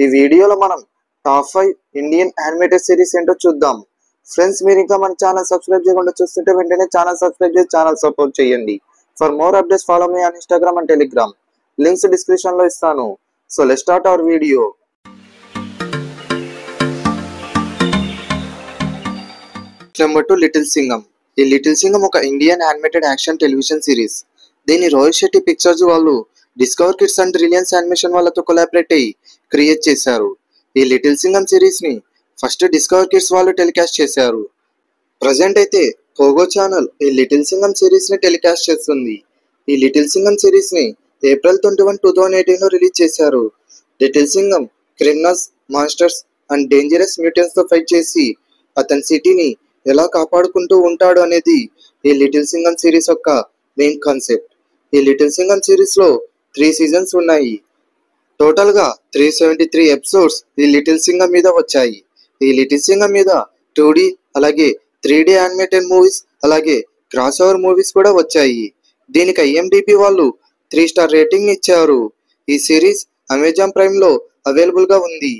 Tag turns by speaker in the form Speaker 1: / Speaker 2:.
Speaker 1: ఈ వీడియోలో మనం టాప్ 5 ఇండియన్ యానిమేటెడ్ సిరీస్ ఏంటో చూద్దాం. ఫ్రెండ్స్, మీరు ఇంకా మన ఛానల్ సబ్స్క్రైబ్ చేయకుండా చూస్తుంటే వెంటనే ఛానల్ సబ్స్క్రైబ్ చేసి ఛానల్ సపోర్ట్ చేయండి. For more updates follow me on Instagram and Telegram. Links description లో ఇస్తాను. So let's start our video. Number 2, little Singham. ఈ లిటిల్ సింగం ఒక Indian animated action television series. దీన్ని రోహిత్ శెట్టి పిక్చర్స్ వాళ్ళు Discovery Kids and Reliance animation వాళ్ళతో collaborate అయ్యి create చేశారు. ఈ లిటిల్ సింగం సిరీస్ ని ఫస్ట్ డిస్కవర్ కిడ్స్ వాళ్ళు టెలికాస్ట్ చేశారు. ప్రజెంట్ అయితే పోగో ఛానల్ ఈ లిటిల్ సింగం సిరీస్ ని టెలికాస్ట్ చేస్తుంది. ఈ లిటిల్ సింగం సిరీస్ ని April 21, 2018 లో రిలీజ్ చేశారు. Little Singham criminals, monsters and dangerous mutants తో ఫైట్ చేసి అతని సిటీని ఎలా కాపాడుకుంటూ ఉంటాడు అనేది ఈ లిటిల్ సింగం సిరీస్ యొక్క మెయిన్ కాన్సెప్ట్. ఈ లిటిల్ సింగం సిరీస్ లో 3 సీజన్స్ ఉన్నాయి. టోటల్ గా 373 ఎపిసోడ్స్ ఈ లిటిల్ సింగం మీద వచ్చాయి. ఈ లిటిల్ సింగం మీద 2D అలాగే 3D యానిమేటెడ్ మూవీస్ అలాగే క్రాస్ ఓవర్ మూవీస్ కూడా వచ్చాయి. దీనికి IMDb వాళ్ళు 3 స్టార్ రేటింగ్ ఇచ్చారు. ఈ సిరీస్ అమెజాన్ ప్రైమ్ లో అవైలబుల్ గా ఉంది.